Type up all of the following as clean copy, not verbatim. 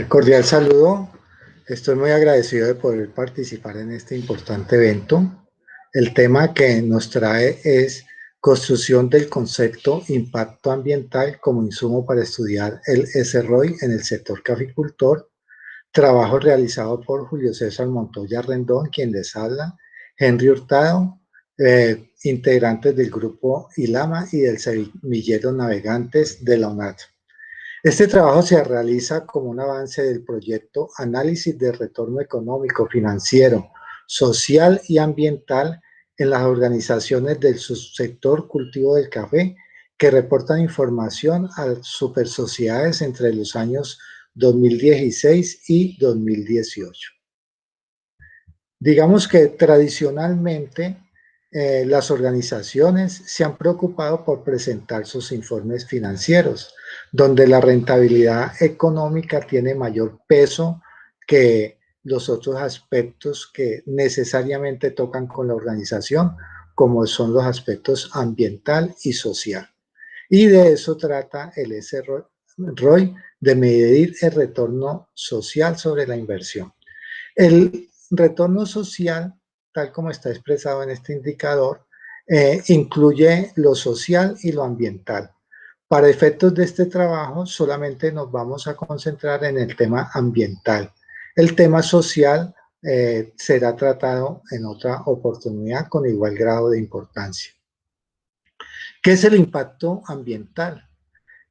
Cordial saludo. Estoy muy agradecido de poder participar en este importante evento. El tema que nos trae es construcción del concepto impacto ambiental como insumo para estudiar el SROI en el sector caficultor. Trabajo realizado por Julio César Montoya Rendón, quien les habla, Henry Hurtado, integrantes del grupo ILAMA y del Semillero Navegantes de la UNAD. Este trabajo se realiza como un avance del proyecto Análisis de Retorno Económico, Financiero, Social y Ambiental en las organizaciones del subsector cultivo del café que reportan información a supersociedades entre los años 2016 y 2018. Digamos que tradicionalmente las organizaciones se han preocupado por presentar sus informes financieros, donde la rentabilidad económica tiene mayor peso que los otros aspectos que necesariamente tocan con la organización, como son los aspectos ambiental y social. Y de eso trata el SROI, de medir el retorno social sobre la inversión. El retorno social, tal como está expresado en este indicador, incluye lo social y lo ambiental. Para efectos de este trabajo, solamente nos vamos a concentrar en el tema ambiental. El tema social será tratado en otra oportunidad con igual grado de importancia. ¿Qué es el impacto ambiental?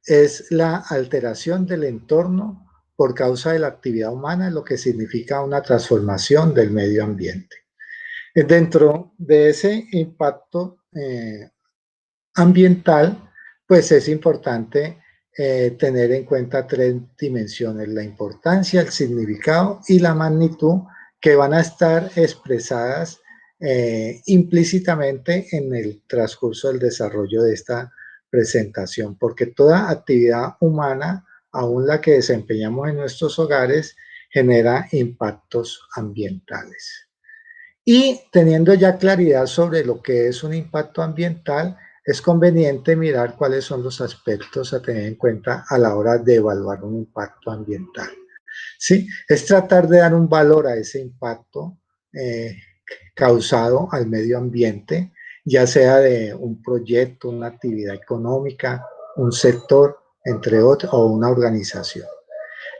Es la alteración del entorno por causa de la actividad humana, lo que significa una transformación del medio ambiente. Dentro de ese impacto ambiental, pues es importante tener en cuenta tres dimensiones: la importancia, el significado y la magnitud, que van a estar expresadas implícitamente en el transcurso del desarrollo de esta presentación, porque toda actividad humana, aún la que desempeñamos en nuestros hogares, genera impactos ambientales. Y teniendo ya claridad sobre lo que es un impacto ambiental, es conveniente mirar cuáles son los aspectos a tener en cuenta a la hora de evaluar un impacto ambiental. ¿Sí? Es tratar de dar un valor a ese impacto causado al medio ambiente, ya sea de un proyecto, una actividad económica, un sector, entre otros, o una organización.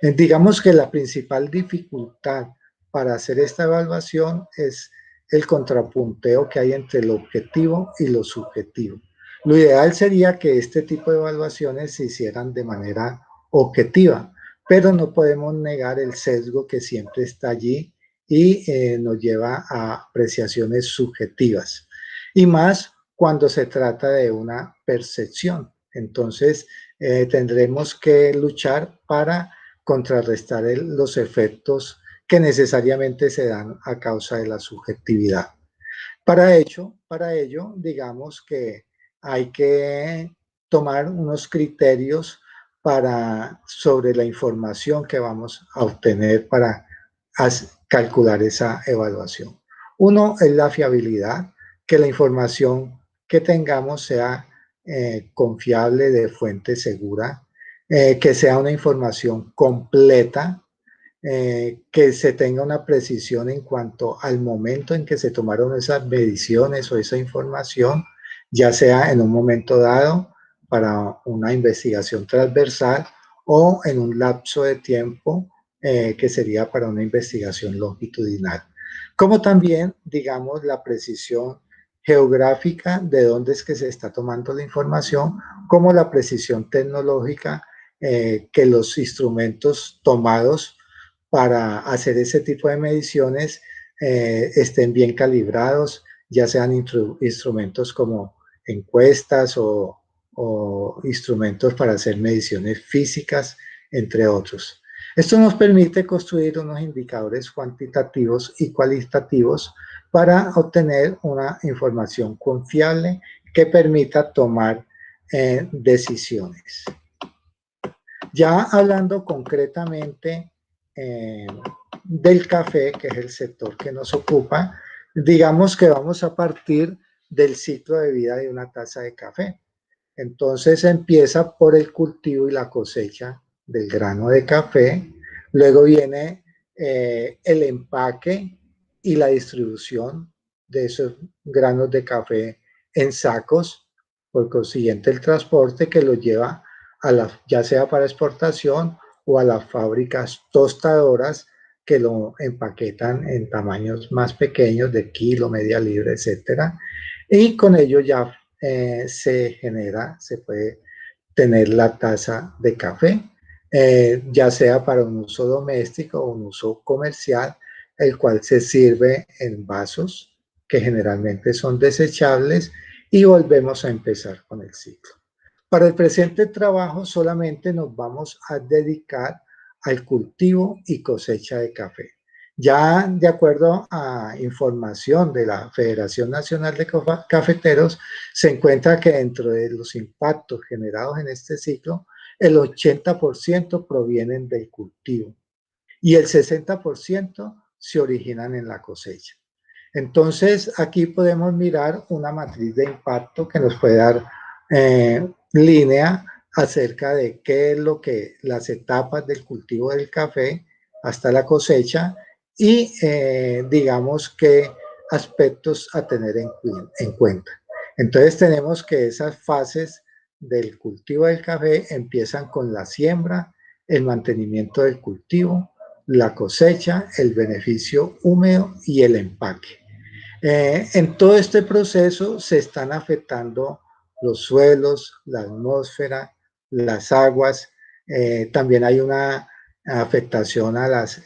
Digamos que la principal dificultad para hacer esta evaluación es el contrapunteo que hay entre lo objetivo y lo subjetivo. Lo ideal sería que este tipo de evaluaciones se hicieran de manera objetiva, pero no podemos negar el sesgo que siempre está allí y nos lleva a apreciaciones subjetivas. Y más cuando se trata de una percepción. Entonces, tendremos que luchar para contrarrestar los efectos que necesariamente se dan a causa de la subjetividad. Para ello, digamos que hay que tomar unos criterios sobre la información que vamos a obtener para calcular esa evaluación. Uno es la fiabilidad, que la información que tengamos sea confiable, de fuente segura, que sea una información completa, que se tenga una precisión en cuanto al momento en que se tomaron esas mediciones o esa información, ya sea en un momento dado para una investigación transversal o en un lapso de tiempo que sería para una investigación longitudinal. Como también, digamos, la precisión geográfica de dónde es que se está tomando la información, como la precisión tecnológica, que los instrumentos tomados para hacer ese tipo de mediciones estén bien calibrados, ya sean instrumentos como encuestas o instrumentos para hacer mediciones físicas, entre otros. Esto nos permite construir unos indicadores cuantitativos y cualitativos para obtener una información confiable que permita tomar decisiones. Ya hablando concretamente del café, que es el sector que nos ocupa, digamos que vamos a partir del ciclo de vida de una taza de café. Entonces empieza por el cultivo y la cosecha del grano de café, Luego viene el empaque y la distribución de esos granos de café en sacos, por consiguiente el transporte que los lleva a ya sea para exportación o a las fábricas tostadoras que lo empaquetan en tamaños más pequeños de kilo, media libra, etcétera. Y con ello ya se puede tener la taza de café, ya sea para un uso doméstico o un uso comercial, el cual se sirve en vasos que generalmente son desechables y volvemos a empezar con el ciclo. Para el presente trabajo solamente nos vamos a dedicar al cultivo y cosecha de café. Ya de acuerdo a información de la Federación Nacional de Cafeteros, se encuentra que dentro de los impactos generados en este ciclo, el 80% provienen del cultivo y el 60% se originan en la cosecha. Entonces, aquí podemos mirar una matriz de impacto que nos puede dar línea acerca de qué es lo que las etapas del cultivo del café hasta la cosecha y digamos qué aspectos a tener en cuenta. Entonces tenemos que esas fases del cultivo del café empiezan con la siembra, el mantenimiento del cultivo, la cosecha, el beneficio húmedo y el empaque. En todo este proceso se están afectando los suelos, la atmósfera, las aguas, también hay una afectación a las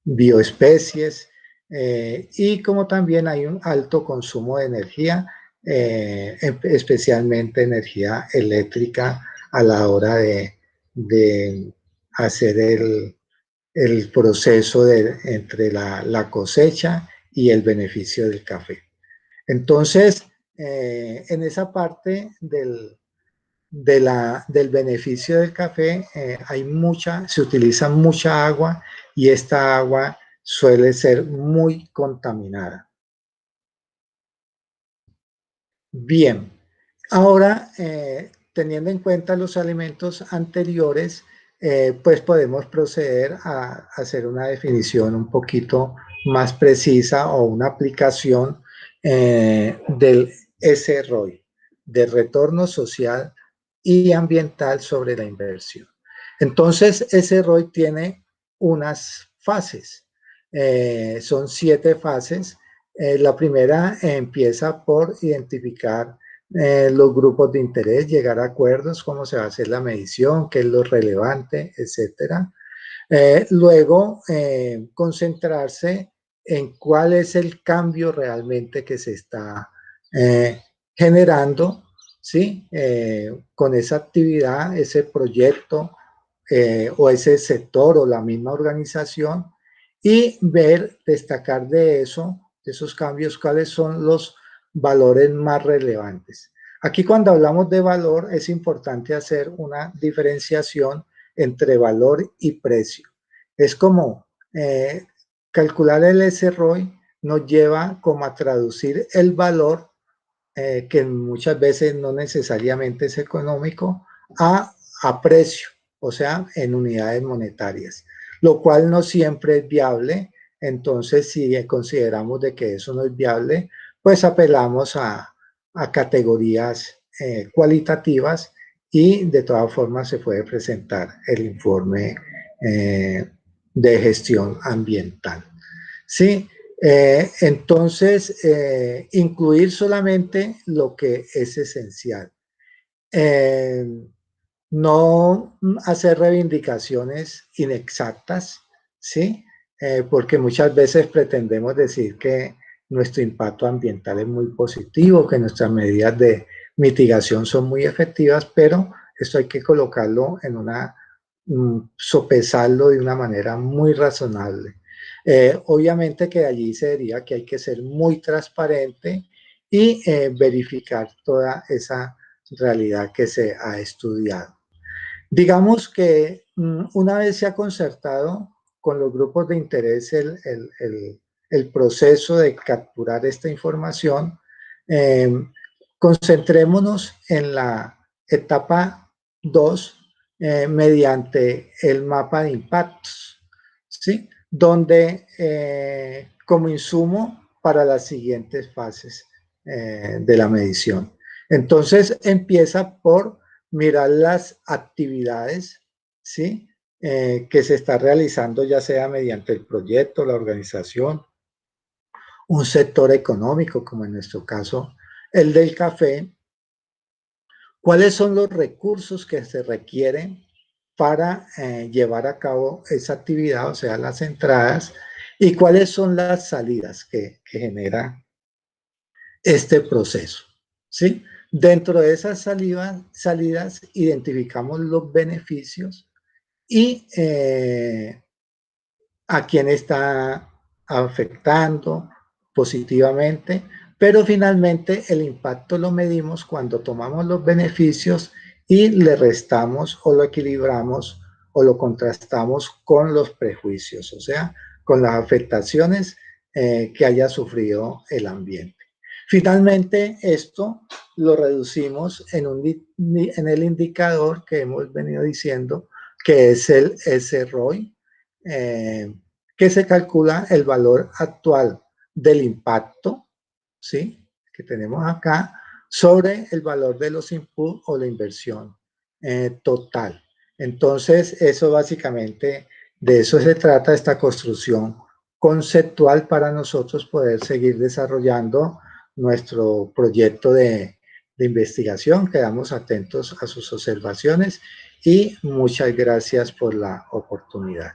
bioespecies y como también hay un alto consumo de energía, especialmente energía eléctrica a la hora de hacer el proceso entre la cosecha y el beneficio del café. Entonces, en esa parte del beneficio del café se utiliza mucha agua y esta agua suele ser muy contaminada. Bien, ahora teniendo en cuenta los alimentos anteriores, pues podemos proceder a hacer una definición un poquito más precisa o una aplicación del SROI, de retorno social y ambiental sobre la inversión. Entonces, SROI tiene unas fases, son 7 fases. La primera empieza por identificar los grupos de interés, llegar a acuerdos, cómo se va a hacer la medición, qué es lo relevante, etcétera. Luego, concentrarse en cuál es el cambio realmente que se está generando, ¿sí? Con esa actividad, ese proyecto o ese sector o la misma organización y ver, destacar de eso, de esos cambios, cuáles son los valores más relevantes. Aquí cuando hablamos de valor es importante hacer una diferenciación entre valor y precio. Es como calcular el SROI nos lleva como a traducir el valor, que muchas veces no necesariamente es económico, a precio, o sea, en unidades monetarias, lo cual no siempre es viable. Entonces, si consideramos de que eso no es viable, pues apelamos a categorías cualitativas y de todas formas se puede presentar el informe de gestión ambiental. Sí, entonces incluir solamente lo que es esencial. No hacer reivindicaciones inexactas, ¿sí? Porque muchas veces pretendemos decir que nuestro impacto ambiental es muy positivo, que nuestras medidas de mitigación son muy efectivas, pero esto hay que colocarlo en sopesarlo de una manera muy razonable. Obviamente que allí se diría que hay que ser muy transparente y verificar toda esa realidad que se ha estudiado. Digamos que una vez se ha concertado con los grupos de interés el proceso de capturar esta información, concentrémonos en la etapa 2, mediante el mapa de impactos, ¿sí? Donde como insumo para las siguientes fases de la medición. Entonces empieza por mirar las actividades, ¿sí? Que se está realizando ya sea mediante el proyecto, la organización, un sector económico, como en nuestro caso el del café. ¿Cuáles son los recursos que se requieren para llevar a cabo esa actividad, o sea, las entradas, y cuáles son las salidas que genera este proceso? ¿Sí? Dentro de esas salidas identificamos los beneficios y a quién está afectando positivamente, pero finalmente el impacto lo medimos cuando tomamos los beneficios y le restamos o lo equilibramos o lo contrastamos con los prejuicios, o sea, con las afectaciones que haya sufrido el ambiente. Finalmente, esto lo reducimos en el indicador que hemos venido diciendo, que es el SROI, que se calcula el valor actual del impacto, ¿sí? Que tenemos acá, sobre el valor de los inputs o la inversión total. Entonces, eso básicamente, de eso se trata esta construcción conceptual para nosotros poder seguir desarrollando nuestro proyecto de investigación. Quedamos atentos a sus observaciones y muchas gracias por la oportunidad.